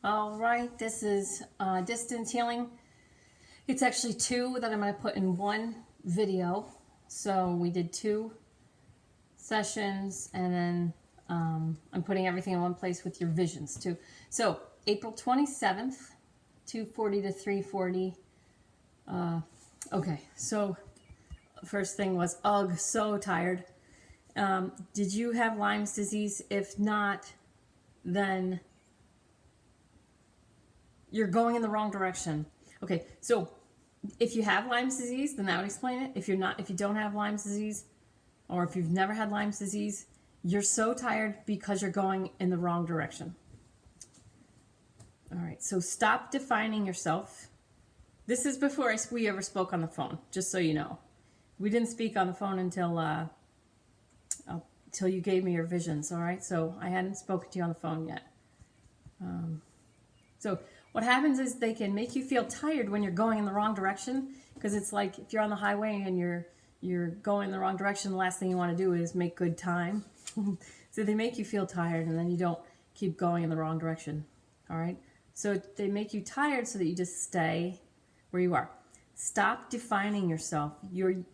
All right, this is distance healing. It's actually two that I'm going to put in one video. So we did 2 sessions, and then I'm putting everything in one place with your visions too. So April 27th, 2:40 to 3:40. Okay, so first thing was, ugh, so tired. Did you have Lyme's disease? If not, then you're going in the wrong direction. Okay, so if you have Lyme's disease, then that would explain it. If you don't have Lyme's disease, or if you've never had Lyme's disease, you're so tired because you're going in the wrong direction. All right, so stop defining yourself. This is before we ever spoke on the phone, just so you know. We didn't speak on the phone until you gave me your visions, all right? So I hadn't spoken to you on the phone yet. So what happens is they can make you feel tired when you're going in the wrong direction, because it's like if you're on the highway and you're going in the wrong direction, the last thing you want to do is make good time. So they make you feel tired, and then you don't keep going in the wrong direction, all right? So they make you tired so that you just stay where you are. Stop defining yourself.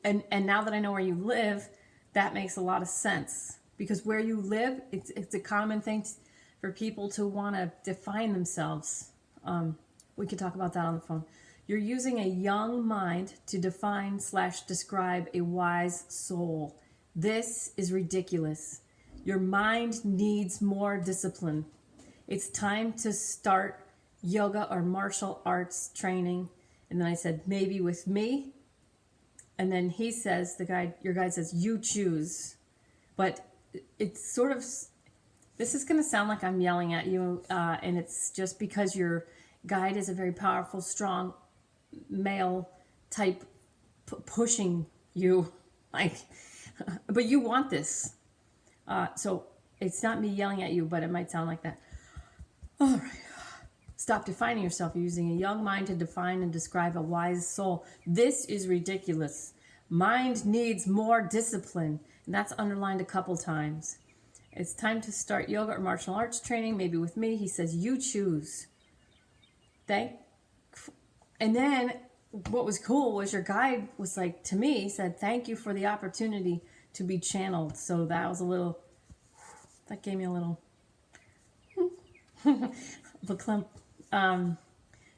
And now that I know where you live, that makes a lot of sense, because where you live, it's a common thing for people to want to define themselves. We could talk about that on the phone. You're using a young mind to define/describe a wise soul. This is ridiculous. Your mind needs more discipline. It's time to start yoga or martial arts training. And then I said, maybe with me. And then he says, your guide says, you choose. But it's sort of, this is going to sound like I'm yelling at you, and it's just because your guide is a very powerful, strong male type pushing you, like, but you want this. So it's not me yelling at you, but it might sound like that. All right. Stop defining yourself. You're using a young mind to define and describe a wise soul. This is ridiculous. Mind needs more discipline, and that's underlined a couple times. It's time to start yoga or martial arts training, maybe with me. He says, you choose. And then what was cool was your guide was like, to me, said, thank you for the opportunity to be channeled. So that was that gave me a little clump.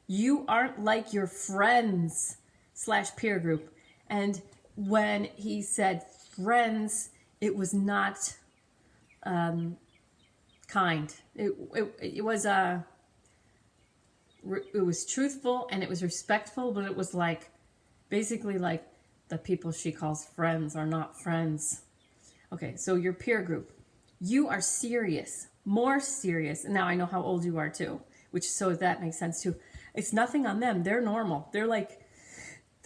You aren't like your friends / peer group. And when he said friends, it was not kind. It was truthful, and it was respectful, but it was like basically like the people she calls friends are not friends. Okay, so your peer group, you are serious, more serious. And now I know how old you are too, so that makes sense too. It's nothing on them. They're normal. They're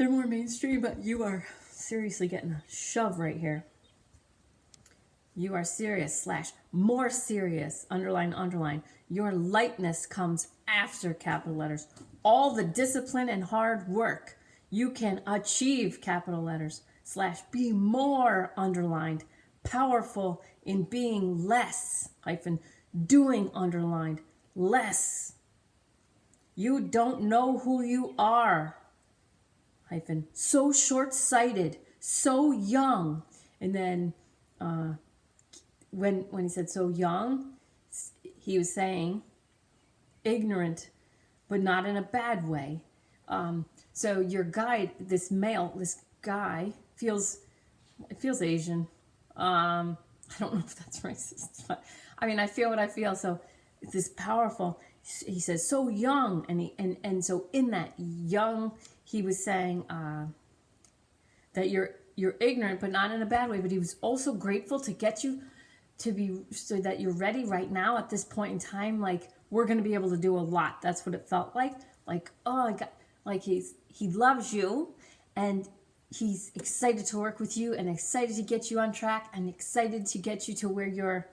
more mainstream, but you are seriously getting a shove right here. You are serious / more serious, underline. Your lightness comes after capital letters. All the discipline and hard work you can achieve, capital letters / be more, underlined, powerful in being less, - doing, underlined, less. You don't know who you are, - so short-sighted, so young. And then when he said so young, he was saying ignorant, but not in a bad way. So your guide, this guy feels Asian. I don't know if that's racist, but I mean, I feel what I feel. So it's this powerful. He says so young, and so in that young, he was saying that you're ignorant, but not in a bad way. But he was also grateful to get you to be, so that you're ready right now at this point in time. Like, we're going to be able to do a lot. That's what it felt like. Like, oh, God, like he loves you, and he's excited to work with you, and excited to get you on track, and excited to get you to where you're,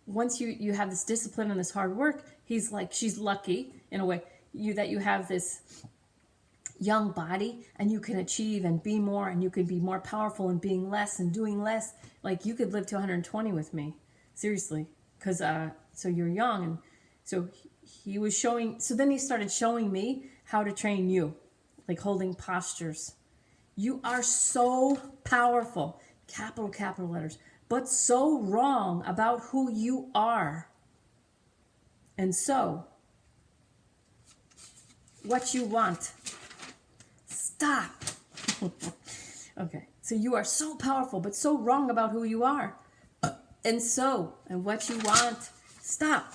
once you have this discipline and this hard work, he's like, she's lucky in a way that you have this young body, and you can achieve and be more, and you can be more powerful in being less and doing less. Like, you could live to 120 with me. Seriously. Because, so you're young. And so he was showing, so then he started showing me how to train you, like holding postures. You are so powerful, capital letters, but so wrong about who you are. And so, what you want, stop. Okay, so you are so powerful, but so wrong about who you are. And what you want, stop.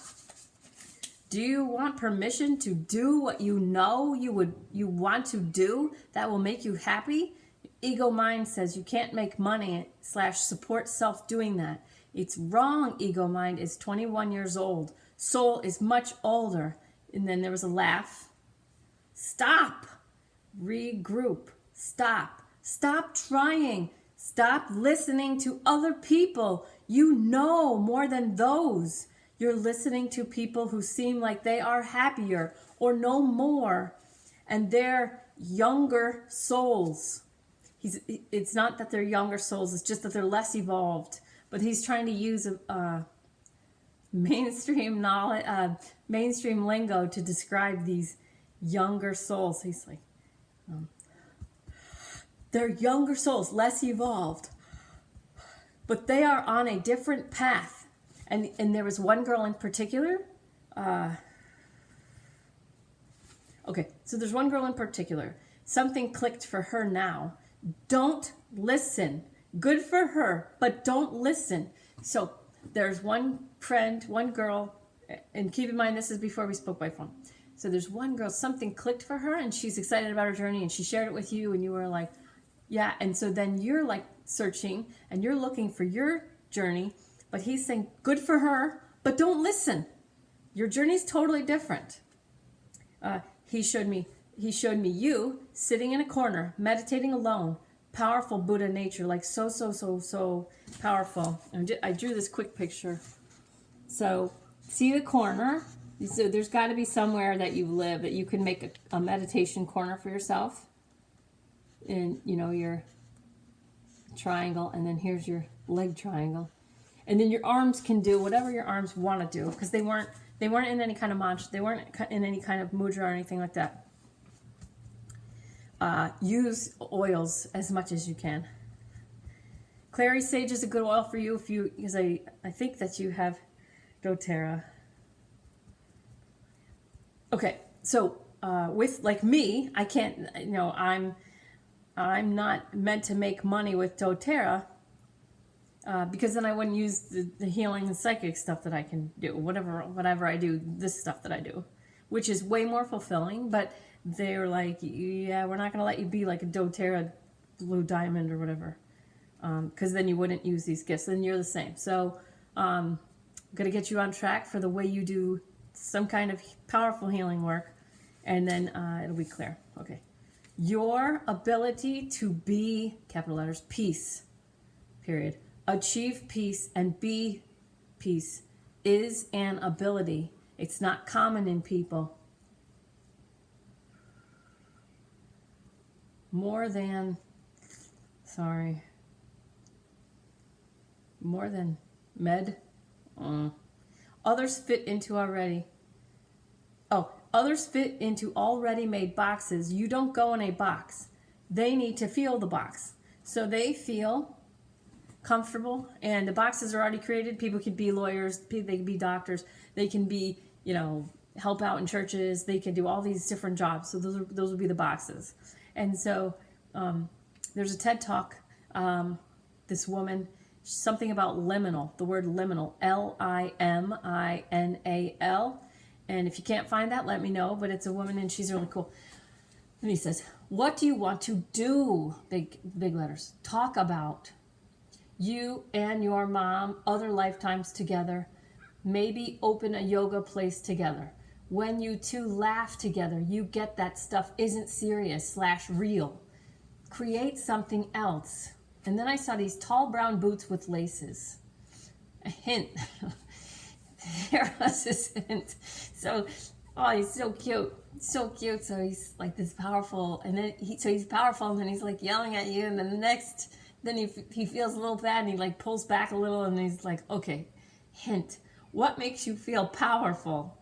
Do you want permission to do what you know you want to do that will make you happy? Ego mind says you can't make money / support self doing that. It's wrong. Ego mind is 21 years old. Soul is much older. And then there was a laugh. Stop. Regroup. Stop. Stop trying. Stop listening to other people. You know more than those. You're listening to people who seem like they are happier or know more, and they're younger souls. It's not that they're younger souls, it's just that they're less evolved. But he's trying to use mainstream knowledge, mainstream lingo to describe these younger souls. He's like, they're younger souls, less evolved, but they are on a different path. And there was one girl in particular. Okay, so there's one girl in particular. Something clicked for her now. Don't listen. Good for her, but don't listen. So there's one friend, one girl, and keep in mind this is before we spoke by phone. So there's one girl, something clicked for her, and she's excited about her journey, and she shared it with you, and you were like, yeah. And so then you're like searching, and you're looking for your journey. But he's saying, good for her, but don't listen. Your journey's totally different. He showed me you sitting in a corner, meditating alone, powerful Buddha nature, like so powerful. I drew this quick picture. So see the corner. So there's got to be somewhere that you live that you can make a meditation corner for yourself. And, your triangle, and then here's your leg triangle. And then your arms can do whatever your arms want to do, because they weren't in any kind of mantra, they weren't in any kind of mudra or anything like that. Use oils as much as you can. Clary Sage is a good oil for you because I think that you have doTERRA. Okay, so with like me, I can't. I'm not meant to make money with doTERRA. Because then I wouldn't use the healing and psychic stuff that I can do, whatever I do, this stuff that I do, which is way more fulfilling. But they're like, yeah, we're not going to let you be like a doTERRA blue diamond or whatever, because then you wouldn't use these gifts. Then you're the same. So I'm going to get you on track for the way you do some kind of powerful healing work, and then it'll be clear. Okay. Your ability to be, capital letters, peace, period. Achieve peace and be peace is an ability. It's not common in people. More than med. Others fit into already made boxes. You don't go in a box. They need to feel the box. So they feel comfortable, and the boxes are already created. People can be lawyers, they can be doctors, they can be, help out in churches, they can do all these different jobs. So those would be the boxes. And so there's a TED Talk, this woman, something about liminal, the word liminal, Liminal. And if you can't find that, let me know, but it's a woman and she's really cool. And he says, what do you want to do? Big letters. Talk about. You and your mom, other lifetimes together, maybe open a yoga place together. When you two laugh together, you get that stuff isn't serious / real. Create something else. And then I saw these tall brown boots with laces. A hint. There was this hint. So, he's so cute. So cute. So he's like this powerful, and then he's powerful, and then he's like yelling at you, and then the next, then he feels a little bad, and he like pulls back a little, and he's like, okay, Hint. What makes you feel powerful?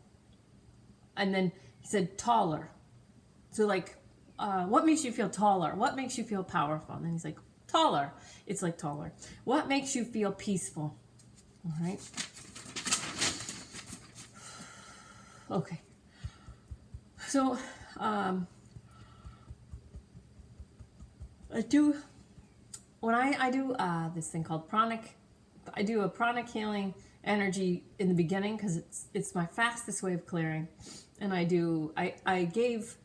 And then he said taller. So like, what makes you feel taller? What makes you feel powerful? And then he's like, taller. It's like taller. What makes you feel peaceful? All right. Okay. So, I do this thing called pranic. I do a pranic healing energy in the beginning because it's my fastest way of clearing, and I gave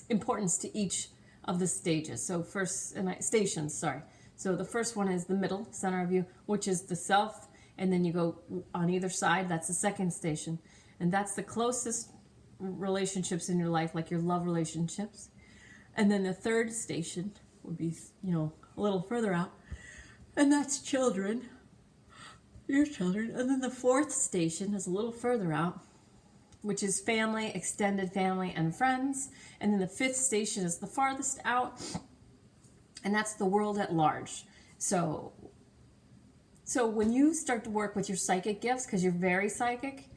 importance to each of the stages. So stations, sorry. So the first one is the middle center of you, which is the self, and then you go on either side. That's the second station, and that's the closest relationships in your life, like your love relationships. And then the third station would be, a little further out, and that's children, your children. And then the fourth station is a little further out, which is family, extended family, and friends. And then the fifth station is the farthest out, and that's the world at large. So when you start to work with your psychic gifts, because you're very psychic,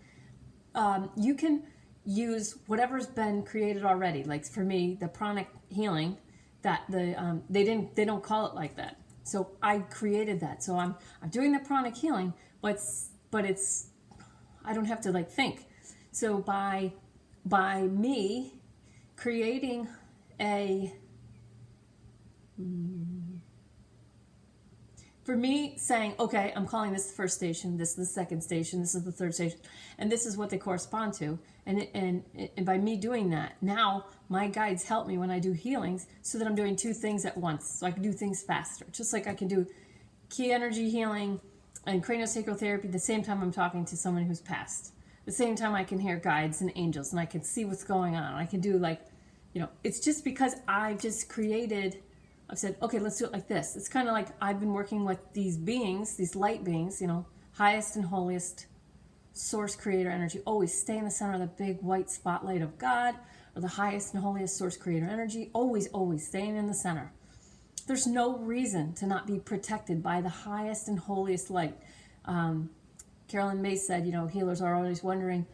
you can use whatever's been created already. Like for me, the pranic healing, that they don't call it like that. So I created that. So I'm doing the pranic healing, but it's I don't have to like think. So by me creating for me saying, okay, I'm calling this the first station, this is the second station, this is the third station, and this is what they correspond to. And by me doing that, now my guides help me when I do healings so that I'm doing two things at once. So I can do things faster. Just like I can do key energy healing and craniosacral therapy the same time I'm talking to someone who's passed. The same time I can hear guides and angels and I can see what's going on. I can do it's just because I've said, okay, let's do it like this. It's kind of like I've been working with these beings, these light beings, highest and holiest source creator energy. Always stay in the center of the big white spotlight of God, or the highest and holiest source creator energy. Always, always staying in the center. There's no reason to not be protected by the highest and holiest light. Carolyn May said, healers are always wondering,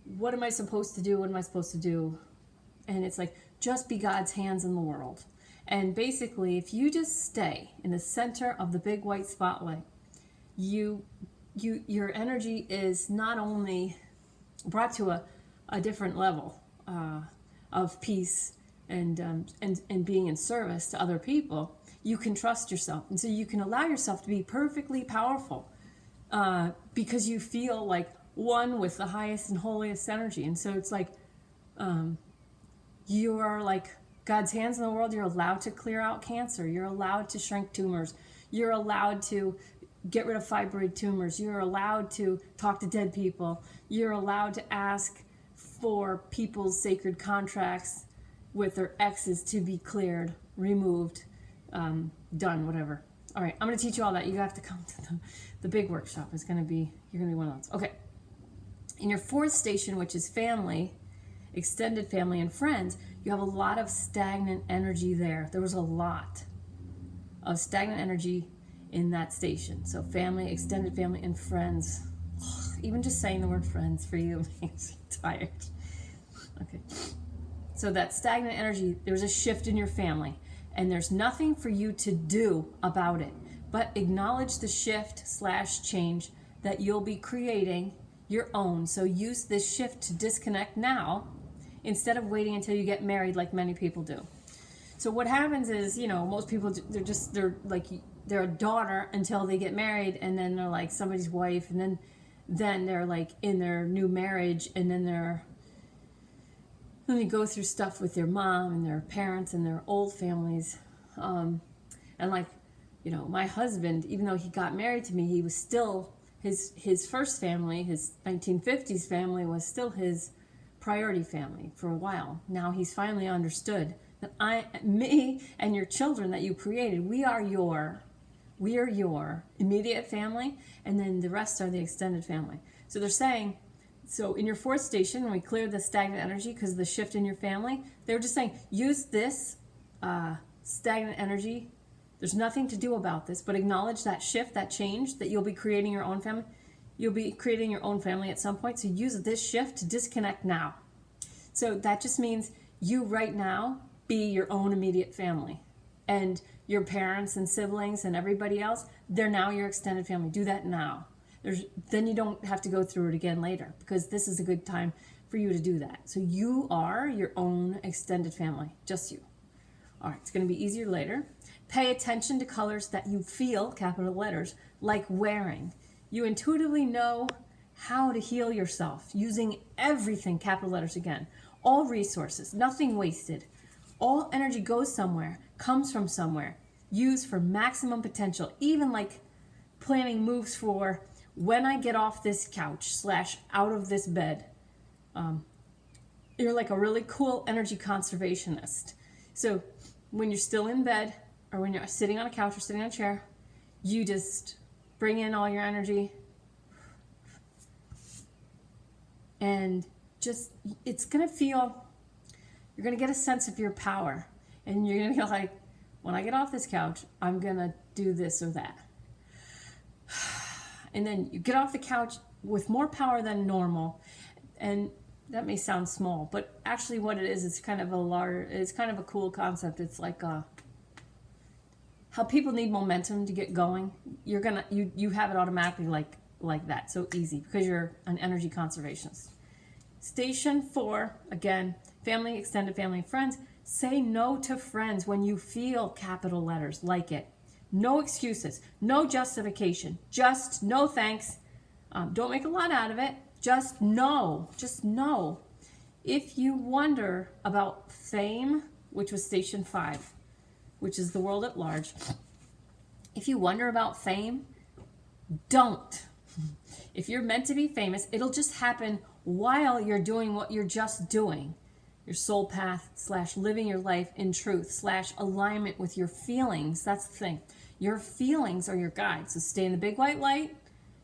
what am I supposed to do? What am I supposed to do? And it's like, just be God's hands in the world. And basically, if you just stay in the center of the big white spotlight, your energy is not only brought to a different level of peace and being in service to other people. You can trust yourself, and so you can allow yourself to be perfectly powerful because you feel like one with the highest and holiest energy. And so it's like you are like God's hands in the world. You're allowed to clear out cancer. You're allowed to shrink tumors. You're allowed to get rid of fibroid tumors. You're allowed to talk to dead people. You're allowed to ask for people's sacred contracts with their exes to be cleared, removed, done, whatever. All right, I'm going to teach you all that. You have to come to the big workshop. You're going to be one of those. Okay. In your fourth station, which is family, extended family, and friends, you have a lot of stagnant energy there. There was a lot of stagnant energy in that station. So family, extended family, and friends. Even just saying the word friends for you makes you tired. Okay. So that stagnant energy, there's a shift in your family, and there's nothing for you to do about it, but acknowledge the shift/change that you'll be creating your own. So use this shift to disconnect now instead of waiting until you get married like many people do. So what happens is, most people, they're a daughter until they get married, and then they're like somebody's wife, and then they're like in their new marriage, and then they go through stuff with their mom and their parents and their old families. And my husband, even though he got married to me, he was still, his first family, his 1950s family, was still his priority family for a while. Now he's finally understood that me and your children that you created, we are your immediate family, and then the rest are the extended family. So they're saying, so in your fourth station, when we cleared the stagnant energy because of the shift in your family, they were just saying, use this stagnant energy There's nothing to do about this, but acknowledge that shift, that change, that you'll be creating your own family. You'll be creating your own family at some point. So use this shift to disconnect now. So that just means you right now be your own immediate family. And your parents and siblings and everybody else, they're now your extended family. Do that now. Then you don't have to go through it again later, because this is a good time for you to do that. So you are your own extended family, just you. All right, it's going to be easier later. Pay attention to colors that you feel, capital letters, like wearing. You intuitively know how to heal yourself using everything, capital letters again. All resources, nothing wasted. All energy goes somewhere, comes from somewhere, used for maximum potential, even like planning moves for when I get off this couch / out of this bed. You're like a really cool energy conservationist. So when you're still in bed, or when you're sitting on a couch or sitting on a chair, you just bring in all your energy and just, it's going to feel, you're going to get a sense of your power, and you're going to be like, when I get off this couch, I'm going to do this or that. And then you get off the couch with more power than normal. And that may sound small, but actually what it is, it's kind of a cool concept. It's like how people need momentum to get going. You have it automatically like that, so easy, because you're an energy conservationist. Station 4, again, family, extended family, and friends. Say no to friends when you feel, capital letters, like it. No excuses, no justification, just no thanks. Don't make a lot out of it. Just no. If you wonder about fame, which was station 5, which is the world at large, if you wonder about fame, don't. If you're meant to be famous, it'll just happen while you're doing what you're just doing. Your soul path / living your life in truth / alignment with your feelings. That's the thing. Your feelings are your guide. So stay in the big white light,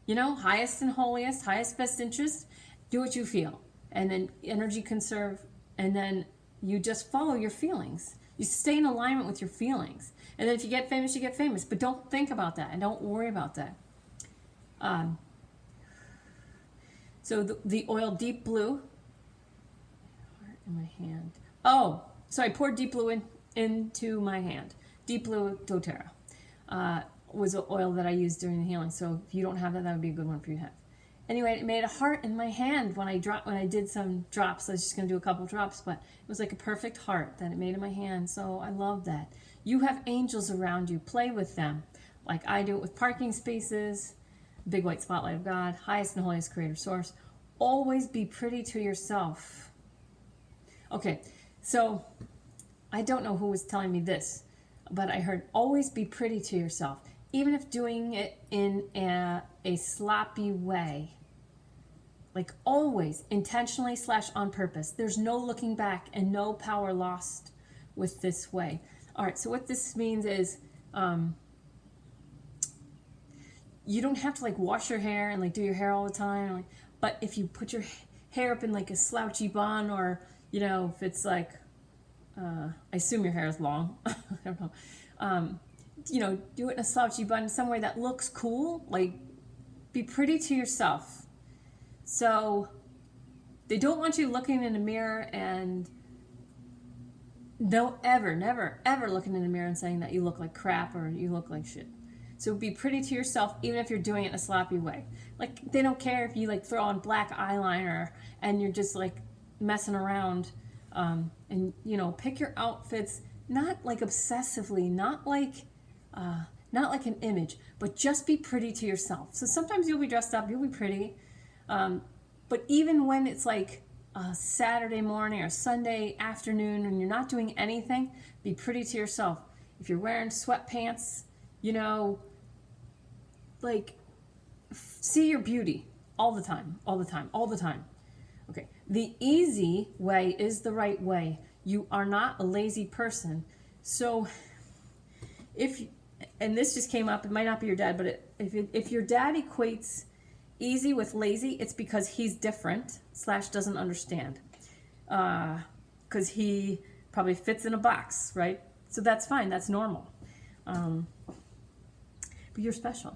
highest and holiest, highest best interest. Do what you feel. And then energy conserve. And then you just follow your feelings. You stay in alignment with your feelings. And then if you get famous, you get famous. But don't think about that and don't worry about that. So the oil Deep Blue. Heart in my hand. Oh, so I poured Deep Blue into my hand. Deep Blue doTERRA was the oil that I used during the healing. So if you don't have that, that would be a good one for you to have. Anyway, it made a heart in my hand when I did some drops. I was just going to do a couple drops, but it was like a perfect heart that it made in my hand. So I love that. You have angels around you. Play with them, like I do it with parking spaces, big white spotlight of God, highest and holiest creator source. Always be pretty to yourself. Okay, so I don't know who was telling me this, but I heard always be pretty to yourself, even if doing it in a sloppy way. Like always, intentionally / on purpose. There's no looking back and no power lost with this way. All right, so what this means is you don't have to like wash your hair and like do your hair all the time. But if you put your hair up in like a slouchy bun, or, if it's like, I assume your hair is long. I don't know. Do it in a slouchy bun, somewhere that looks cool. Like, be pretty to yourself. So they don't want you looking in the mirror and never, ever looking in the mirror and saying that you look like crap or you look like shit. So be pretty to yourself, even if you're doing it in a sloppy way. Like, they don't care if you like throw on black eyeliner and you're just like messing around. And pick your outfits, not like obsessively, not like an image, but just be pretty to yourself. So sometimes you'll be dressed up, you'll be pretty. But even when it's like a Saturday morning or Sunday afternoon and you're not doing anything, be pretty to yourself. If you're wearing sweatpants, see your beauty all the time. Okay. The easy way is the right way. You are not a lazy person. So and this just came up, it might not be your dad, but if your dad equates easy with lazy, it's because he's different / doesn't understand. Because he probably fits in a box, right? So that's fine, that's normal. But you're special.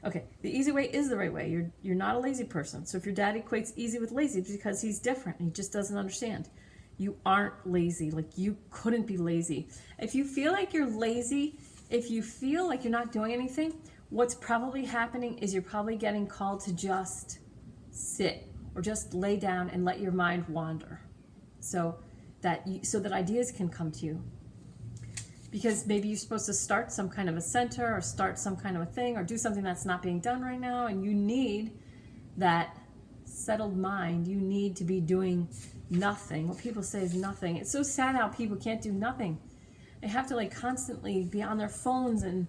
Okay, the easy way is the right way. You're not a lazy person. So if your dad equates easy with lazy, it's because he's different. He just doesn't understand. You aren't lazy. Like, you couldn't be lazy. If you feel like you're lazy, if you feel like you're not doing anything, what's probably happening is you're probably getting called to just sit or just lay down and let your mind wander, so that ideas can come to you. Because maybe you're supposed to start some kind of a center or start some kind of a thing or do something that's not being done right now, and you need that settled mind. You need to be doing nothing. What people say is nothing. It's so sad how people can't do nothing. They have to like constantly be on their phones. And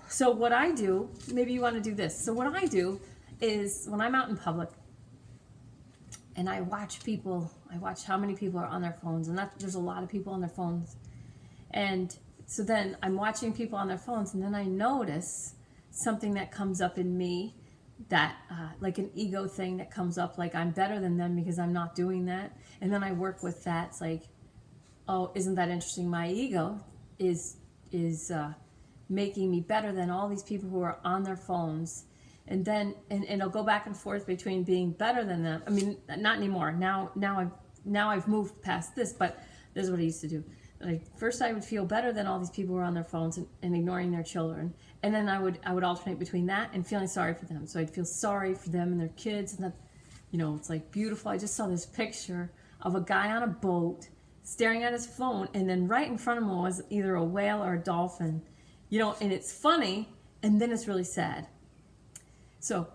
so what I do, maybe you want to do this. So what I do is when I'm out in public and I watch people, I watch how many people are on their phones, and there's a lot of people on their phones. And so then I'm watching people on their phones, and then I notice something that comes up in me, that like an ego thing that comes up, like I'm better than them because I'm not doing that. And then I work with that. It's like, oh, isn't that interesting? My ego is making me better than all these people who are on their phones. And then and it'll go back and forth between being better than them. I mean, not anymore. Now I've moved past this, but this is what I used to do. Like, first I would feel better than all these people who are on their phones and ignoring their children. And then I would alternate between that and feeling sorry for them. So I'd feel sorry for them and their kids, and that, you know, it's like beautiful. I just saw this picture of a guy on a boat staring at his phone, and then right in front of him was either a whale or a dolphin. You know, and it's funny, and then it's really sad. So,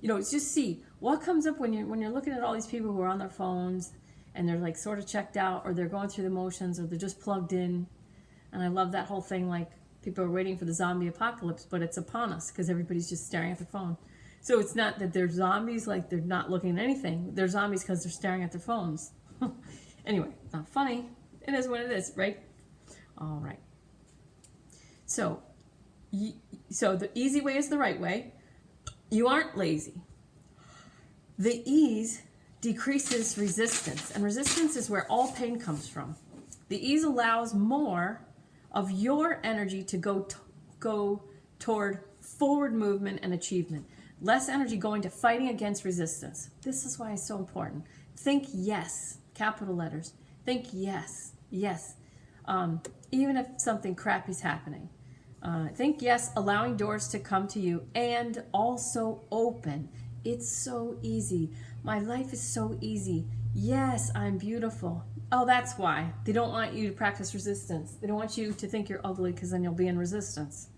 it's just see what comes up when you're looking at all these people who are on their phones and they're like sort of checked out, or they're going through the motions, or they're just plugged in. And I love that whole thing, like people are waiting for the zombie apocalypse, but it's upon us because everybody's just staring at their phone. So it's not that they're zombies, like they're not looking at anything. They're zombies because they're staring at their phones. Anyway, not funny. It is what it is, right? All right. So the easy way is the right way. You aren't lazy. The ease decreases resistance, and resistance is where all pain comes from. The ease allows more of your energy to go toward forward movement and achievement. Less energy going to fighting against resistance. This is why it's so important. Think yes, capital letters. Think yes, yes. Even if something crappy is happening. Think yes, allowing doors to come to you, and also open. It's so easy. My life is so easy. Yes, I'm beautiful. Oh, that's why. They don't want you to practice resistance. They don't want you to think you're ugly, because then you'll be in resistance.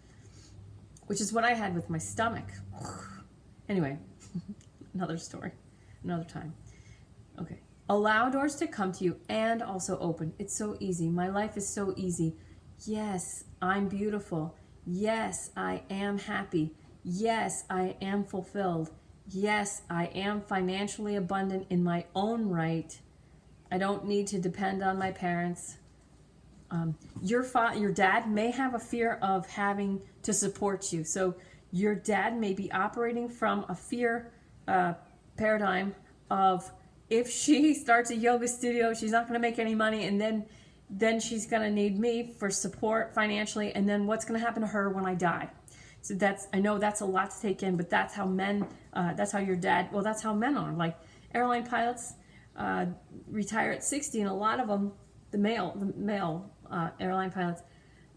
Which is what I had with my stomach. Anyway, another story, another time. Okay. Allow doors to come to you and also open. It's so easy. My life is so easy. Yes, I'm beautiful. Yes, I am happy. Yes, I am fulfilled. Yes, I am financially abundant in my own right. I don't need to depend on my parents. Your dad may have a fear of having to support you. So your dad may be operating from a fear paradigm of, if she starts a yoga studio, she's not going to make any money, and then she's going to need me for support financially, and then what's going to happen to her when I die? So I know that's a lot to take in, but that's how that's how your dad, well, that's how men are. Like airline pilots retire at 60, and a lot of them, the male airline pilots,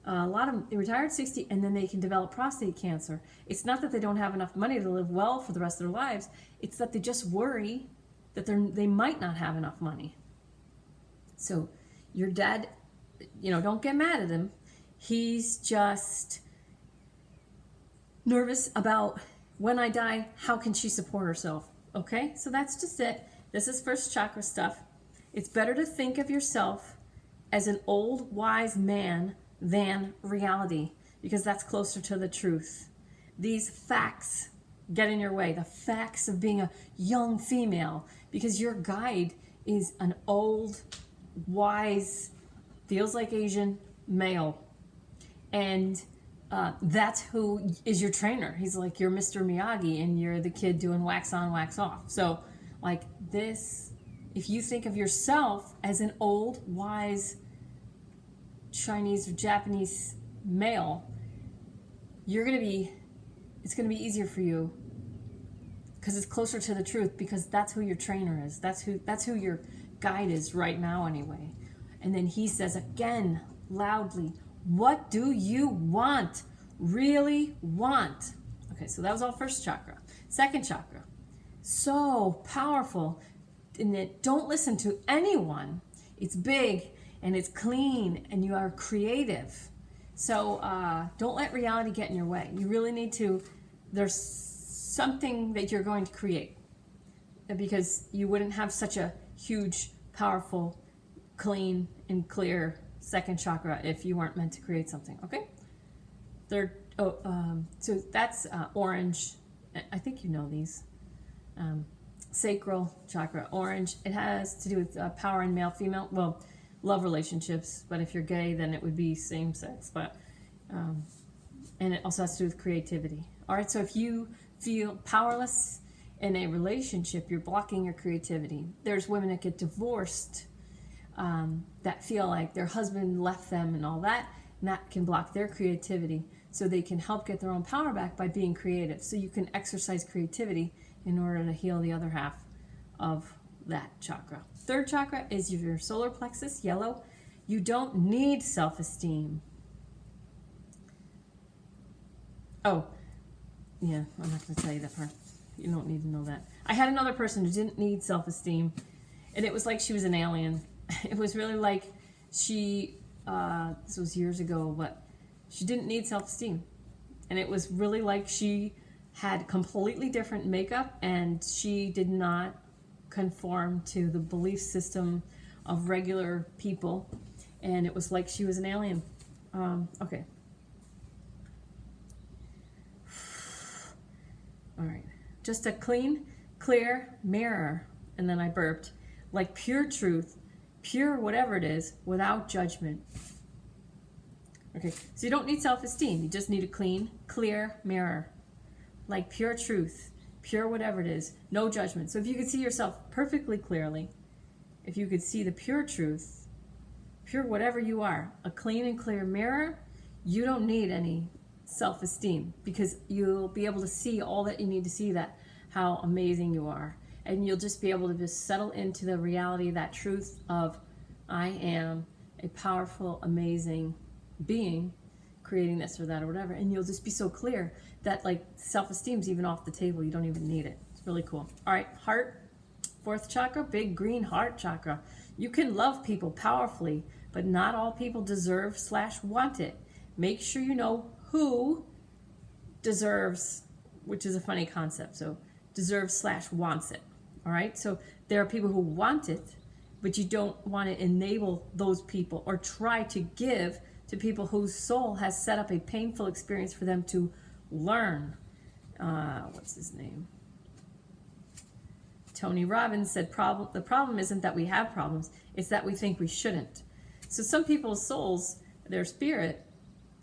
a lot of them, they retire at 60, and then they can develop prostate cancer. It's not that they don't have enough money to live well for the rest of their lives. It's that they just worry that they might not have enough money. So your dad, don't get mad at him. He's just nervous about, when I die, how can she support herself? Okay, so that's just it. This is first chakra stuff. It's better to think of yourself as an old wise man than reality, because that's closer to the truth. These facts get in your way, the facts of being a young female, because your guide is an old, wise, feels like Asian male. And that's who is your trainer. He's like your Mr. Miyagi, and you're the kid doing wax on, wax off. So like this if you think of yourself as an old, wise Chinese or Japanese male, it's going to be easier for you because it's closer to the truth, because that's who your trainer is. That's who your guide is right now anyway. And then he says again, loudly, what do you want? Really want? Okay, so that was all first chakra. Second chakra, so powerful. And it, don't listen to anyone. It's big and it's clean and you are creative. So don't let reality get in your way. You really need to, there's something that you're going to create, because you wouldn't have such a huge, powerful, clean and clear second chakra if you weren't meant to create something. Okay. Third, so that's orange. I think you know these. Sacral chakra, orange. It has to do with power and male, female. Well, love relationships. But if you're gay, then it would be same sex. But and it also has to do with creativity. All right. So if you feel powerless in a relationship, you're blocking your creativity. There's women that get divorced that feel like their husband left them and all that, and that can block their creativity. So they can help get their own power back by being creative. So you can exercise creativity in order to heal the other half of that chakra. Third chakra is your solar plexus, yellow. You don't need self-esteem. Oh, yeah, I'm not going to tell you that part. You don't need to know that. I had another person who didn't need self-esteem, and it was like she was an alien. It was really like she, this was years ago, but she didn't need self-esteem. And it was really like she had completely different makeup, and she did not conform to the belief system of regular people. And it was like she was an alien. Okay. All right. Just a clean, clear mirror. And then I burped. Like pure truth, pure whatever it is, without judgment. Okay, so you don't need self-esteem. You just need a clean, clear mirror. Like pure truth, pure whatever it is, no judgment. So if you could see yourself perfectly clearly, if you could see the pure truth, pure whatever you are, a clean and clear mirror, you don't need any self-esteem, because you'll be able to see all that you need to see, that how amazing you are. And you'll just be able to just settle into the reality, that truth of, I am a powerful, amazing being creating this or that or whatever. And you'll just be so clear that like self-esteem's even off the table. You don't even need it. It's really cool. All right, heart, fourth chakra, big green heart chakra. You can love people powerfully, but not all people deserve / want it. Make sure you know who deserves, which is a funny concept. So deserves / wants it. All right. So there are people who want it, but you don't want to enable those people or try to give to people whose soul has set up a painful experience for them to learn. What's his name? Tony Robbins said, the problem isn't that we have problems, it's that we think we shouldn't. So some people's souls, their spirit,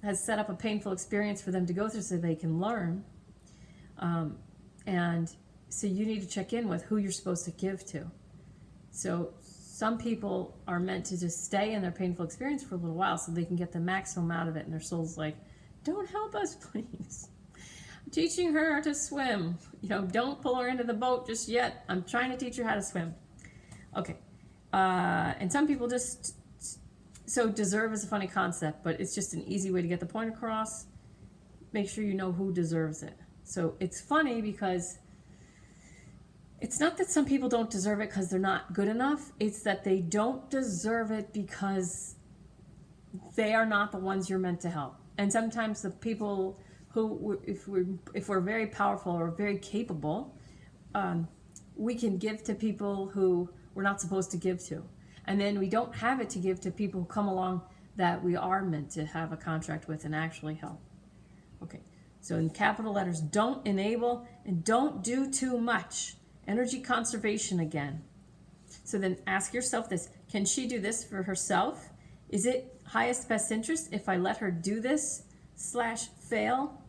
has set up a painful experience for them to go through so they can learn. And so you need to check in with who you're supposed to give to. So some people are meant to just stay in their painful experience for a little while so they can get the maximum out of it. And their soul's like, don't help us, please. I'm teaching her to swim. You know, don't pull her into the boat just yet. I'm trying to teach her how to swim. Okay. And some people just, so deserve is a funny concept, but it's just an easy way to get the point across. Make sure you know who deserves it. So it's funny because it's not that some people don't deserve it because they're not good enough. It's that they don't deserve it because they are not the ones you're meant to help. And sometimes the people who, if we're very powerful or very capable, we can give to people who we're not supposed to give to. And then we don't have it to give to people who come along that we are meant to have a contract with and actually help. Okay, so in capital letters, don't enable and don't do too much. Energy conservation again. So then ask yourself this, can she do this for herself? Is it highest best interest if I let her do this / fail, ...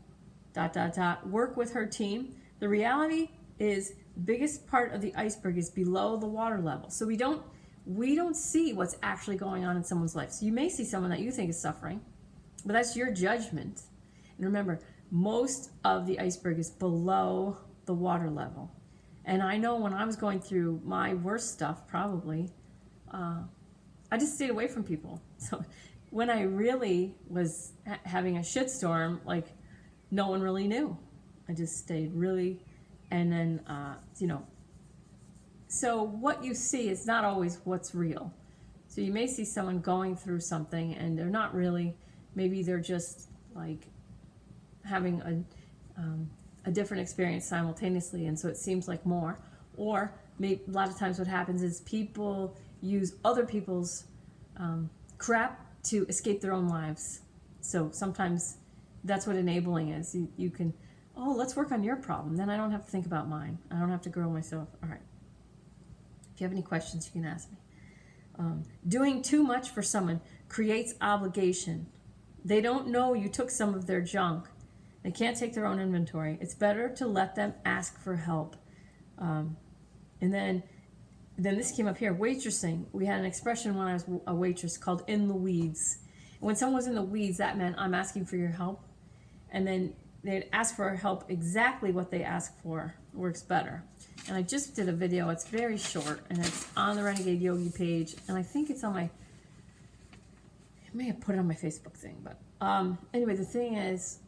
work with her team? The reality is the biggest part of the iceberg is below the water level. So we don't see what's actually going on in someone's life. So you may see someone that you think is suffering, but that's your judgment. And remember, most of the iceberg is below the water level. And I know when I was going through my worst stuff, probably, I just stayed away from people. So when I really was having a shitstorm, like, no one really knew. I just stayed really, and then, so what you see is not always what's real. So you may see someone going through something and they're not really, maybe they're just like having a different experience simultaneously, and so it seems like more. Or maybe a lot of times what happens is people use other people's crap to escape their own lives. So sometimes that's what enabling is. You can, oh, let's work on your problem. Then I don't have to think about mine. I don't have to grow myself. All right. If you have any questions, you can ask me. Doing too much for someone creates obligation. They don't know you took some of their junk. They can't take their own inventory. It's better to let them ask for help. And then this came up here, waitressing. We had an expression when I was a waitress called in the weeds. And when someone was in the weeds, that meant I'm asking for your help. And then they'd ask for our help exactly what they ask for works better. And I just did a video. It's very short, and it's on the Renegade Yogi page. And I think it's on my, I may have put it on my Facebook thing. But anyway, the thing is,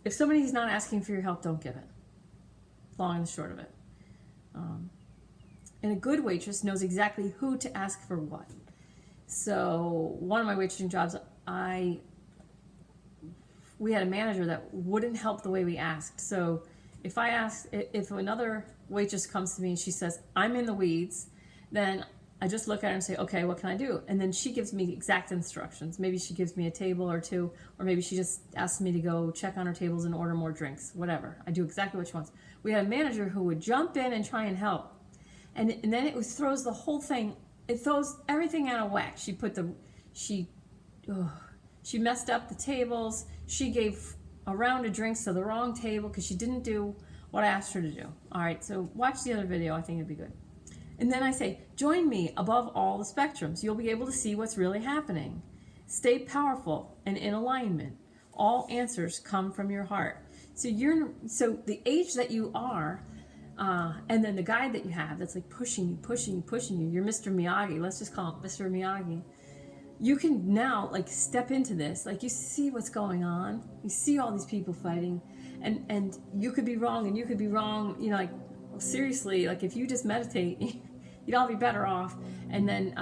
if somebody's not asking for your help, don't give it. Long and the short of it. And a good waitress knows exactly who to ask for what. So one of my waitressing jobs, we had a manager that wouldn't help the way we asked. So if another waitress comes to me and she says, I'm in the weeds, then I just look at her and say, okay, what can I do? And then she gives me exact instructions. Maybe she gives me a table or two, or maybe she just asks me to go check on her tables and order more drinks, whatever. I do exactly what she wants. We had a manager who would jump in and try and help. And then it throws the whole thing, it throws everything out of whack. She messed up the tables. She gave a round of drinks to the wrong table because she didn't do what I asked her to do. All right, so watch the other video. I think it'd be good. And then I say, join me above all the spectrums. You'll be able to see what's really happening. Stay powerful and in alignment. All answers come from your heart. So the age that you are, and then the guide that you have that's like pushing you. You're Mr. Miyagi. Let's just call it Mr. Miyagi. You can now like step into this. Like you see what's going on. You see all these people fighting, and you could be wrong, and you could be wrong. You know, like seriously, like if you just meditate, you'd all be better off. And then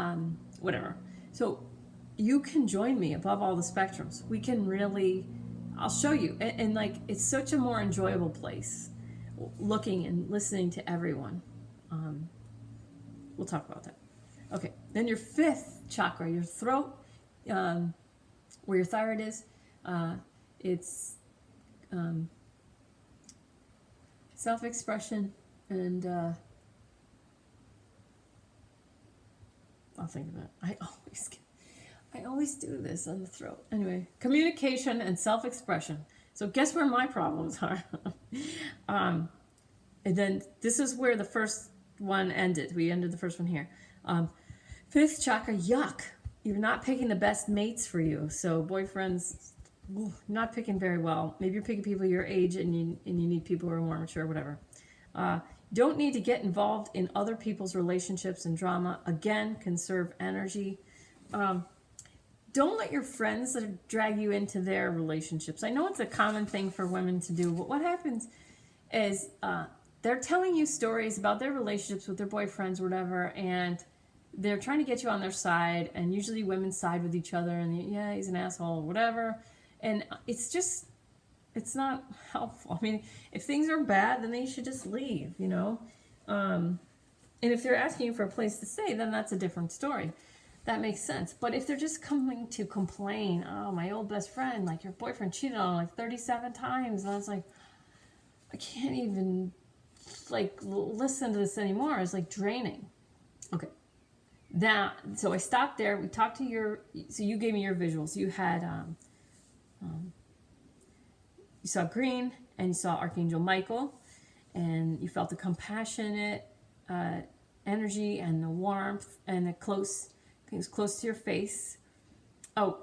whatever. So you can join me above all the spectrums. We can really, I'll show you, and like it's such a more enjoyable place. Looking and listening to everyone. We'll talk about that. Okay, then your fifth chakra, your throat, where your thyroid is, it's self-expression, and I'll think of it. I always do this on the throat. Anyway, communication and self-expression. So guess where my problems are? And then this is where the first one ended. We ended the first one here. Fifth chakra, yuck. You're not picking the best mates for you. So boyfriends, not picking very well. Maybe you're picking people your age and you need people who are more mature, whatever. Don't need to get involved in other people's relationships and drama. Again, conserve energy. Don't let your friends drag you into their relationships. I know it's a common thing for women to do, but what happens is they're telling you stories about their relationships with their boyfriends or whatever, and they're trying to get you on their side, and usually women side with each other, and yeah, he's an asshole, whatever. And it's not helpful. I mean, if things are bad, then they should just leave, you know? And if they're asking you for a place to stay, then that's a different story. That makes sense. But if they're just coming to complain, oh, my old best friend, like your boyfriend cheated on like 37 times. And I was like, I can't even like listen to this anymore. It's like draining. Okay. Now, so I stopped there. We talked to so you gave me your visuals. You had, you saw green and you saw Archangel Michael. and you felt the compassionate energy and the warmth and it was close to your face. Oh,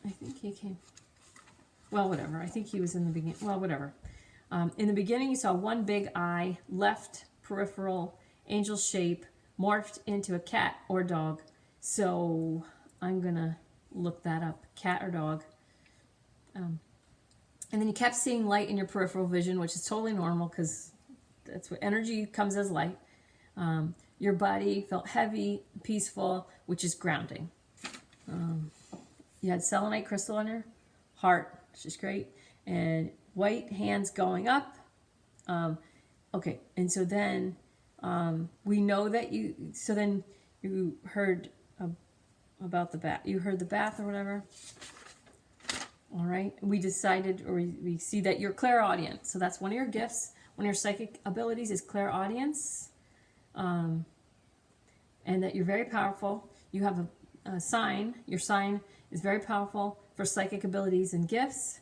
I think he came. Well, whatever. I think he was in the beginning. Well, whatever. In the beginning, you saw one big eye, left peripheral, angel shape, morphed into a cat or dog. So I'm going to look that up. Cat or dog. And then you kept seeing light in your peripheral vision, which is totally normal because that's what energy comes as light. Your body felt heavy, peaceful, which is grounding. You had selenite crystal on your heart, which is great, and white hands going up. Okay, and so then we know that then you heard about the bath. You heard the bath or whatever. All right, we decided, or we see that you're clairaudient. So that's one of your gifts. One of your psychic abilities is clairaudience, and that you're very powerful. You have a sign. Your sign is very powerful for psychic abilities and gifts.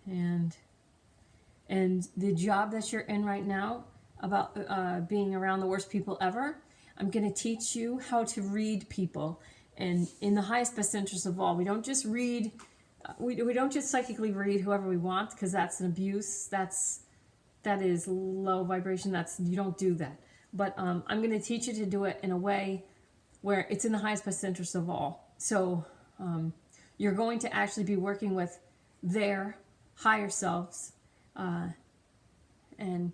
And the job that you're in right now, about being around the worst people ever, I'm going to teach you how to read people, and in the highest best interest of all. We don't just read, we don't just psychically read whoever we want, because that's an abuse. That is low vibration. You don't do that. But I'm going to teach you to do it in a way where it's in the highest best interest of all. So you're going to actually be working with their higher selves and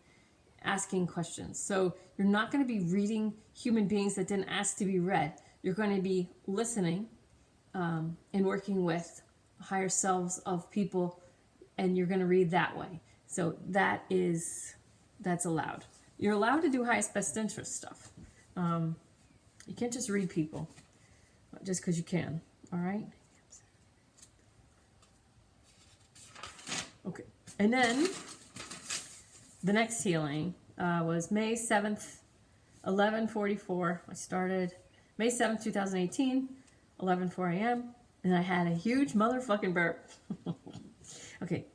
asking questions. So you're not going to be reading human beings that didn't ask to be read. You're going to be listening and working with higher selves of people, and you're going to read that way. So that's allowed. You're allowed to do highest best interest stuff. You can't just read people just because you can. All right. Okay. And then the next healing was May 7th, 11:44. I started May 7th, 2018, 11:04 a.m. And I had a huge motherfucking burp. Okay.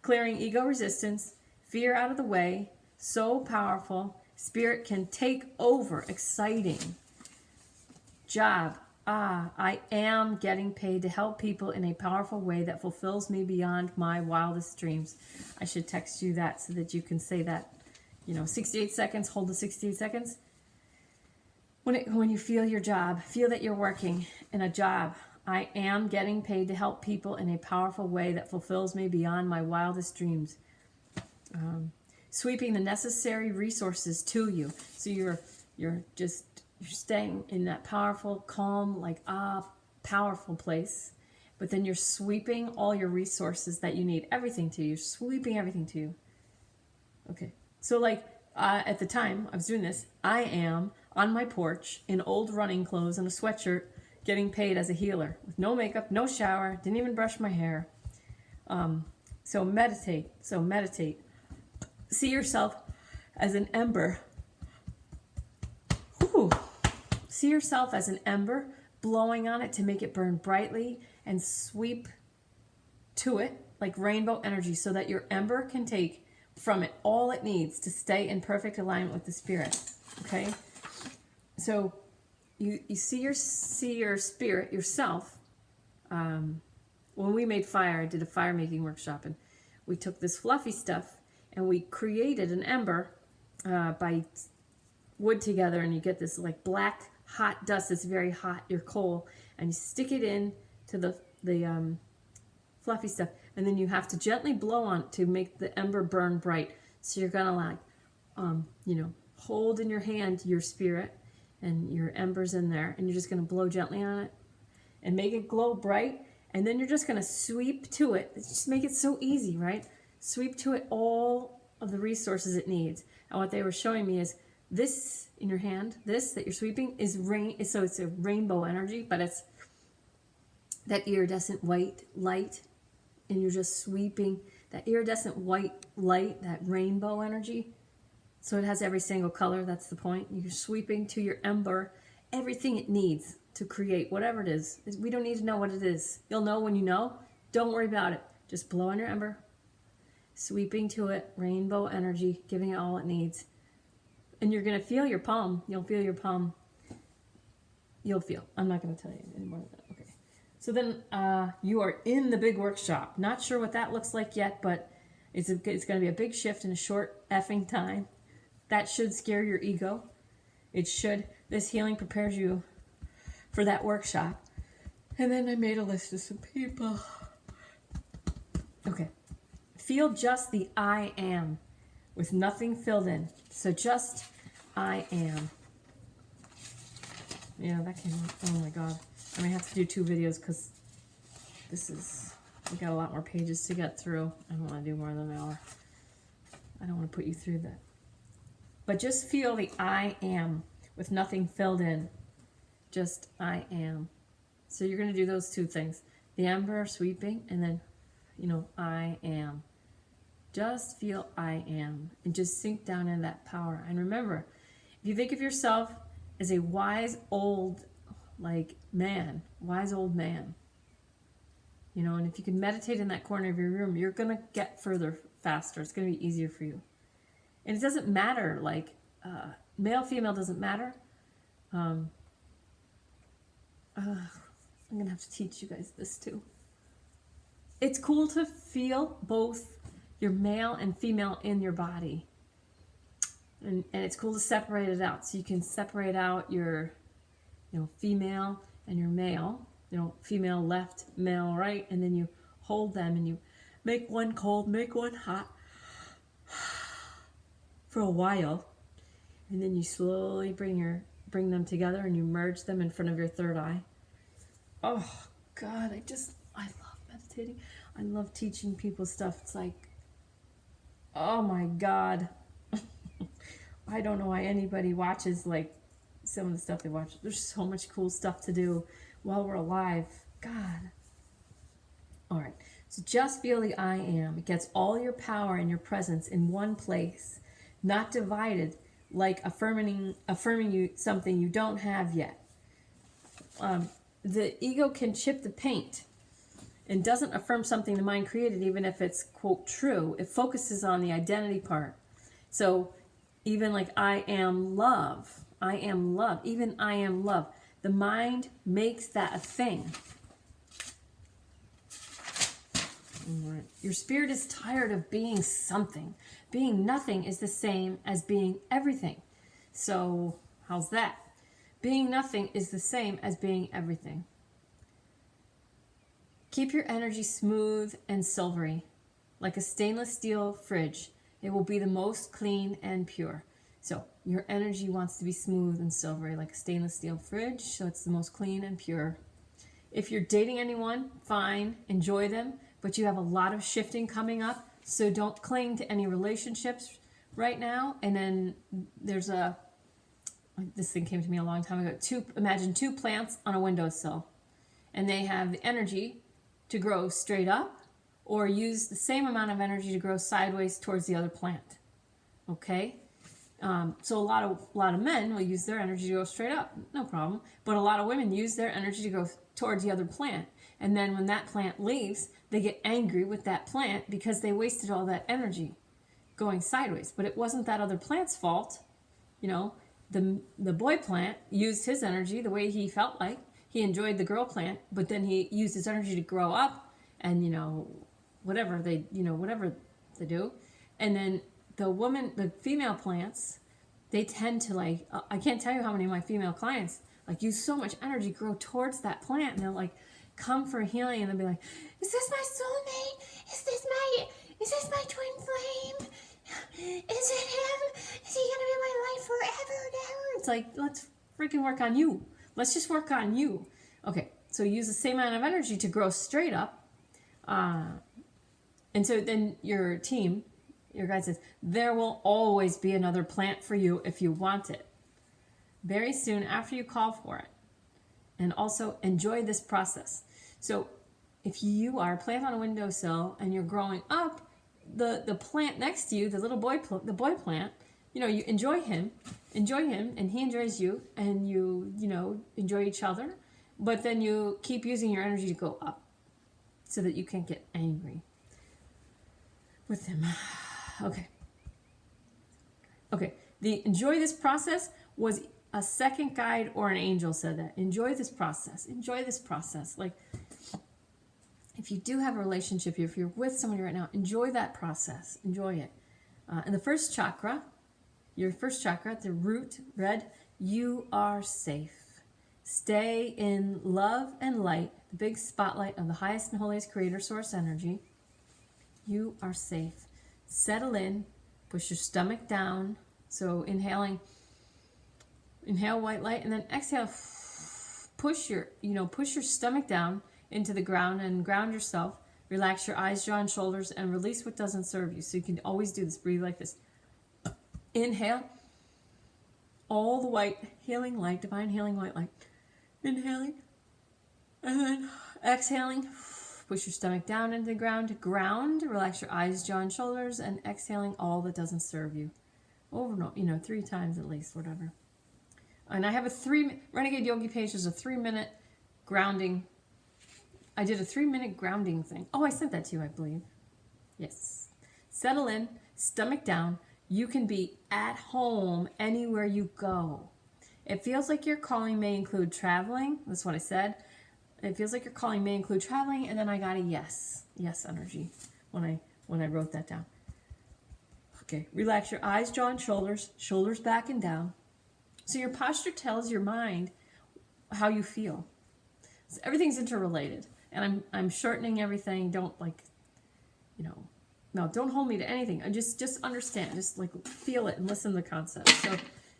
Clearing ego resistance, fear out of the way, so powerful, spirit can take over, exciting. Job, I am getting paid to help people in a powerful way that fulfills me beyond my wildest dreams. I should text you that so that you can say that, 68 seconds, hold the 68 seconds. When you feel your job, feel that you're working in a job. I am getting paid to help people in a powerful way that fulfills me beyond my wildest dreams. Sweeping the necessary resources to you. So you're staying in that powerful, calm, powerful place. But then you're sweeping all your resources that you need, everything to you. You're sweeping everything to you. Okay. So at the time I was doing this, I am on my porch in old running clothes and a sweatshirt, getting paid as a healer with no makeup, no shower, didn't even brush my hair. So meditate. See yourself as an ember. Whew. See yourself as an ember, blowing on it to make it burn brightly, and sweep to it like rainbow energy so that your ember can take from it all it needs to stay in perfect alignment with the spirit. Okay? So you see your spirit, yourself. When we made fire, I did a fire making workshop, and we took this fluffy stuff and we created an ember by wood together, and you get this black hot dust that's very hot, your coal, and you stick it in to the fluffy stuff, and then you have to gently blow on it to make the ember burn bright. So you're gonna hold in your hand your spirit and your embers in there, and you're just gonna blow gently on it and make it glow bright, and then you're just gonna sweep to it. Just make it so easy, right? Sweep to it all of the resources it needs. And what they were showing me is this in your hand, this that you're sweeping is so it's a rainbow energy, but it's that iridescent white light, and you're just sweeping that iridescent white light, that rainbow energy. So it has every single color. That's the point. You're sweeping to your ember everything it needs to create whatever it is. We don't need to know what it is. You'll know when you know. Don't worry about it. Just blow on your ember sweeping to it, rainbow energy, giving it all it needs. And you're going to feel your palm. You'll feel your palm. You'll feel. I'm not going to tell you any more than that. Okay. So then you are in the big workshop. Not sure what that looks like yet, but it's going to be a big shift in a short effing time. That should scare your ego. It should. This healing prepares you for that workshop. And then I made a list of some people. Okay. Feel just the I am with nothing filled in. So just I am. Yeah, that came out. Oh my God. I may have to do 2 videos because we got a lot more pages to get through. I don't want to do more than an hour. I don't want to put you through that. But just feel the I am with nothing filled in. Just I am. So you're going to do those 2 things. The ember sweeping and then, I am. Just feel I am and just sink down in that power. And remember, if you think of yourself as a wise old man, and if you can meditate in that corner of your room, you're going to get further faster. It's going to be easier for you. And it doesn't matter, male, female doesn't matter. I'm going to have to teach you guys this too. It's cool to feel both your male and female in your body. And it's cool to separate it out. So you can separate out your, female and your male. Female left, male right. And then you hold them and you make one cold, make one hot for a while. And then you slowly bring them together and you merge them in front of your third eye. Oh, God, I love meditating. I love teaching people stuff. It's like, oh my God. I don't know why anybody watches some of the stuff they watch. There's so much cool stuff to do while we're alive. God. All right. So just feel the I am. It gets all your power and your presence in one place, not divided, like affirming you something you don't have yet. The ego can chip the paint and doesn't affirm something the mind created, even if it's, quote, true. It focuses on the identity part. So even I am love, even I am love. The mind makes that a thing. All right. Your spirit is tired of being something. Being nothing is the same as being everything. So how's that? Being nothing is the same as being everything. Keep your energy smooth and silvery, like a stainless steel fridge. It will be the most clean and pure. So your energy wants to be smooth and silvery, like a stainless steel fridge, so it's the most clean and pure. If you're dating anyone, fine, enjoy them, but you have a lot of shifting coming up, so don't cling to any relationships right now. And then there's this thing came to me a long time ago. Imagine 2 plants on a windowsill, and they have the energy to grow straight up or use the same amount of energy to grow sideways towards the other plant. Okay? So a lot of men will use their energy to go straight up, no problem. But a lot of women use their energy to go towards the other plant. And then when that plant leaves, they get angry with that plant because they wasted all that energy going sideways. But it wasn't that other plant's fault. The boy plant used his energy the way he felt like. He enjoyed the girl plant, but then he used his energy to grow up and, whatever they do. And then the female plants, they tend to I can't tell you how many of my female clients use so much energy, grow towards that plant, and they'll come for healing, and they'll be like, is this my soulmate? Is this my twin flame? Is it him? Is he gonna be my life forever and ever? It's like, let's freaking work on you. Let's just work on you. Okay, so use the same amount of energy to grow straight up. And so then your team, your guide says, there will always be another plant for you if you want it. Very soon after you call for it. And also enjoy this process. So if you are a plant on a windowsill and you're growing up, the plant next to you, the little boy plant, you enjoy him, and he enjoys you, and you enjoy each other, but then you keep using your energy to go up so that you can't get angry. with him. Okay. Okay. The enjoy this process was a second guide or an angel said that. Enjoy this process. Enjoy this process. Like, if you do have a relationship, if you're with somebody right now, enjoy that process. Enjoy it. And the first chakra, your first chakra, the root, red, you are safe. Stay in love and light, the big spotlight of the highest and holiest creator source energy. You are safe. Settle in, push your stomach down. So inhale white light, and then exhale, push your stomach down into the ground and ground yourself. Relax your eyes, jaw, and shoulders, and release what doesn't serve you. So you can always do this. Breathe like this. Inhale. All the white, healing light, divine healing white light. Inhaling. And then exhaling. Push your stomach down into the ground. Ground. Relax your eyes, jaw, and shoulders, and exhaling all that doesn't serve you. Over and over, 3 times at least, whatever. And I have Renegade Yogi page. There's a 3-minute grounding. I did a 3-minute grounding thing. Oh, I sent that to you, I believe. Yes. Settle in, stomach down. You can be at home anywhere you go. It feels like your calling may include traveling. That's what I said. It feels like your calling may include traveling, and then I got a yes energy when I wrote that down. Okay, relax your eyes, jaw, and shoulders back and down. So your posture tells your mind how you feel. So everything's interrelated. And I'm shortening everything. Don't don't hold me to anything. I just understand. Just like feel it and listen to the concept. So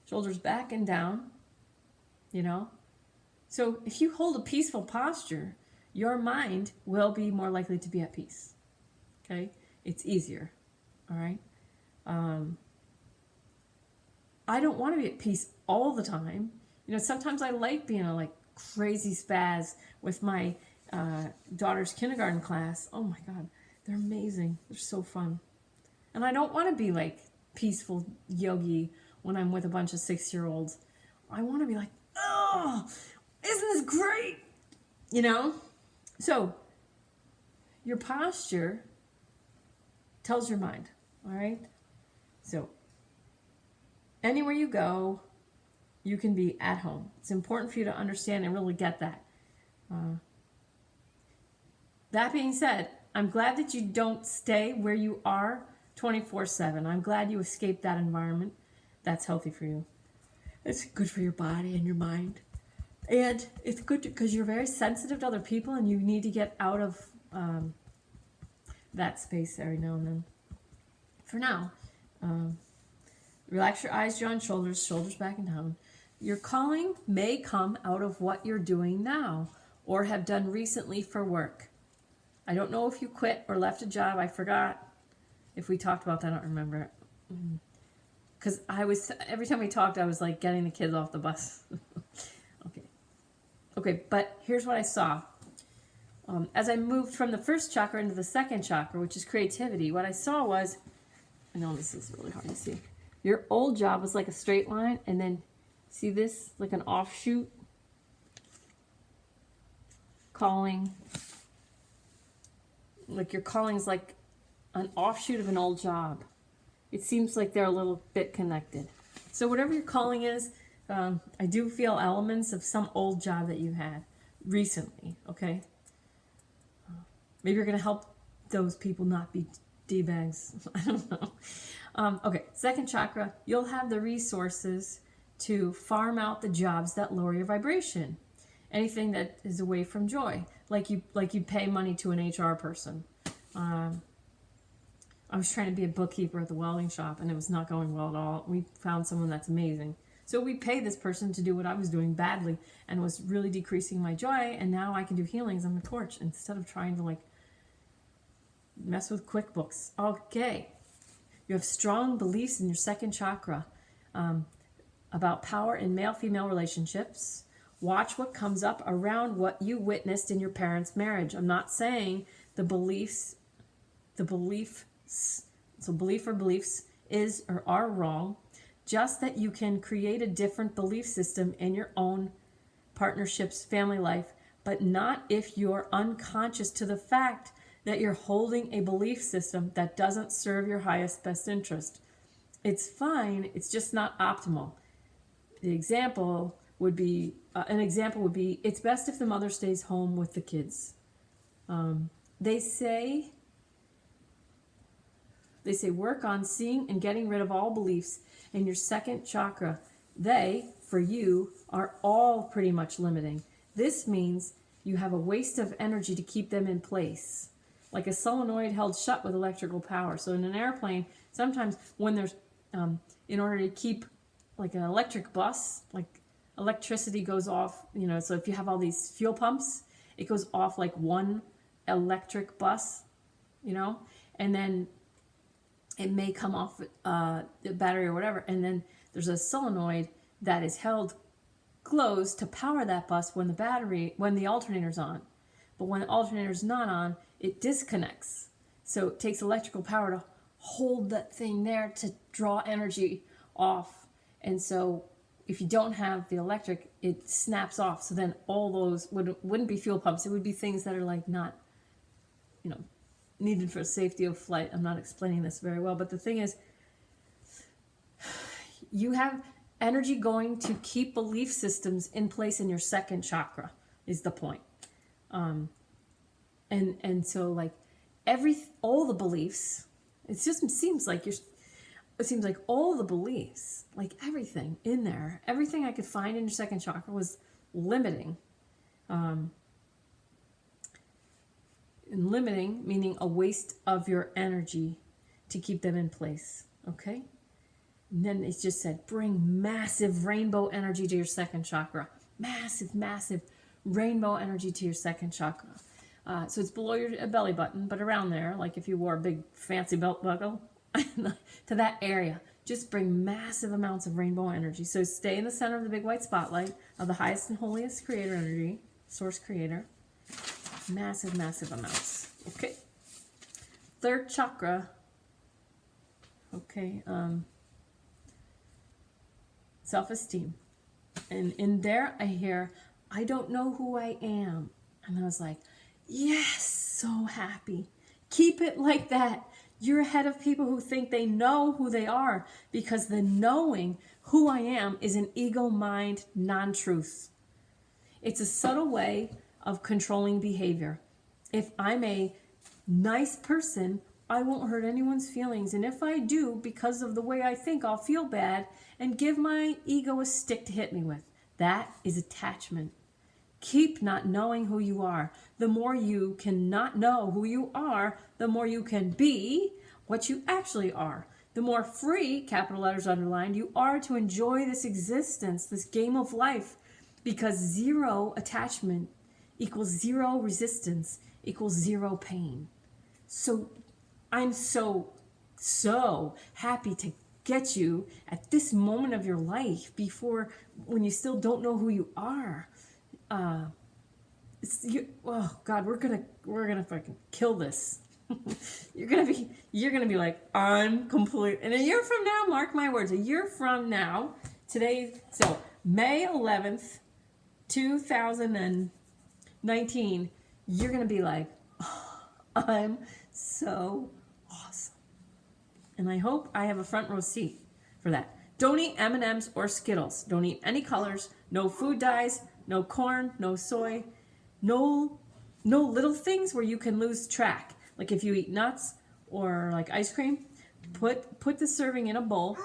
shoulders back and down, So if you hold a peaceful posture, your mind will be more likely to be at peace. Okay? It's easier. All right? I don't want to be at peace all the time. Sometimes I like being a crazy spaz with my daughter's kindergarten class. Oh my God, they're amazing. They're so fun. And I don't want to be like peaceful yogi when I'm with a bunch of 6-year-olds. I want to be like, oh, isn't this great? So your posture tells your mind, all right? So anywhere you go, you can be at home. It's important for you to understand and really get that. That being said, I'm glad that you don't stay where you are 24/7. I'm glad you escaped that environment. That's healthy for you. It's good for your body and your mind. And it's good because you're very sensitive to other people and you need to get out of that space every now and then. For now, relax your eyes, jaw, and shoulders back and down. Your calling may come out of what you're doing now or have done recently for work. I don't know if you quit or left a job. I forgot if we talked about that. I don't remember it. Because every time we talked, I was like getting the kids off the bus. Okay, but here's what I saw. As I moved from the first chakra into the second chakra, which is creativity, what I saw was, I know this is really hard to see. Your old job was like a straight line, and then see this, like an offshoot? Calling. Like your calling's like an offshoot of an old job. It seems like they're a little bit connected. So whatever your calling is, I do feel elements of some old job that you had recently, okay? Maybe you're going to help those people not be D-bags. I don't know. Okay, second chakra, you'll have the resources to farm out the jobs that lower your vibration. Anything that is away from joy. Like you pay money to an HR person. I was trying to be a bookkeeper at the welding shop and it was not going well at all. We found someone that's amazing. So we paid this person to do what I was doing badly and was really decreasing my joy, and now I can do healings on the torch instead of trying to mess with QuickBooks. Okay. You have strong beliefs in your second chakra about power in male-female relationships. Watch what comes up around what you witnessed in your parents' marriage. I'm not saying belief or beliefs is or are wrong, just that you can create a different belief system in your own partnership's family life, but not if you're unconscious to the fact that you're holding a belief system that doesn't serve your highest best interest. It's fine, it's just not optimal. The example would be, it's best if the mother stays home with the kids. They say work on seeing and getting rid of all beliefs in your second chakra. They, for you, are all pretty much limiting. This means you have a waste of energy to keep them in place, like a solenoid held shut with electrical power. So in an airplane, sometimes when there's, in order to keep like an electric bus, like electricity goes off, so if you have all these fuel pumps, it goes off like one electric bus, and then it may come off the battery or whatever, and then there's a solenoid that is held closed to power that bus when the alternator's on. But when the alternator's not on, it disconnects. So it takes electrical power to hold that thing there to draw energy off. And so if you don't have the electric, it snaps off. So then all those wouldn't be fuel pumps. It would be things that are like not, needed for safety of flight. I'm not explaining this very well, but the thing is, you have energy going to keep belief systems in place in your second chakra is the point. And so like all the beliefs, it seems like all the beliefs, like everything in there, everything I could find in your second chakra was limiting. And limiting meaning a waste of your energy to keep them in place. Okay? And then it just said, bring massive rainbow energy to your second chakra. Massive, massive rainbow energy to your second chakra. So it's below your belly button, but around there, like if you wore a big fancy belt buckle, to that area. Just bring massive amounts of rainbow energy. So stay in the center of the big white spotlight of the highest and holiest creator energy, source creator. Massive, massive amounts. Okay. Third chakra. Okay. Self-esteem. And in there I hear, I don't know who I am. And I was like, yes, so happy. Keep it like that. You're ahead of people who think they know who they are, because the knowing who I am is an ego mind non-truth. It's a subtle way of controlling behavior. If I'm a nice person, I won't hurt anyone's feelings. And if I do, because of the way I think, I'll feel bad and give my ego a stick to hit me with. That is attachment. Keep not knowing who you are. The more you can not know who you are, the more you can be what you actually are. The more free, capital letters underlined, you are to enjoy this existence, this game of life, because zero attachment equals zero resistance equals zero pain. So I'm so happy to get you at this moment of your life before, when you still don't know who you are. Oh God, we're gonna fucking kill this. You're gonna be like, I'm complete. And a year from now, mark my words, a year from now, today, so May 11th, 2019, you're gonna be like, oh, I'm so awesome. And I hope I have a front row seat for that. Don't eat M&Ms or Skittles. Don't eat any colors. No food dyes. No corn. No soy. No little things where you can lose track. Like if you eat nuts or like ice cream, put the serving in a bowl.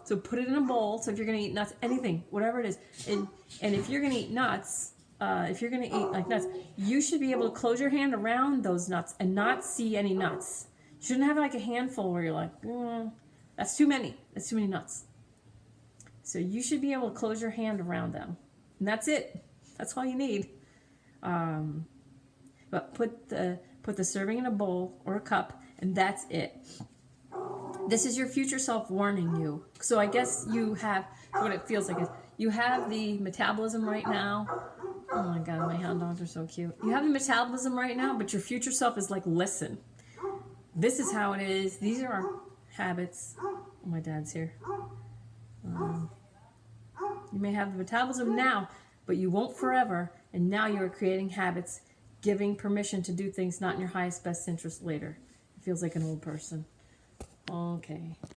So put it in a bowl. So if you're gonna eat nuts, anything, whatever it is, and if you're gonna eat nuts, if you're gonna eat like nuts, you should be able to close your hand around those nuts and not see any nuts. You shouldn't have like a handful where you're like, that's too many. That's too many nuts. So you should be able to close your hand around them, and that's it. That's all you need. But put the serving in a bowl or a cup, and that's it. This is your future self warning you. So I guess you have, what it feels like is, you have the metabolism right now. Oh my God, my hound dogs are so cute. You have the metabolism right now, but your future self is like, listen, this is how it is. These are our habits. Oh, my dad's here. You may have the metabolism now, but you won't forever. And now you're creating habits giving permission to do things not in your highest best interest later. It feels like an old person. Okay.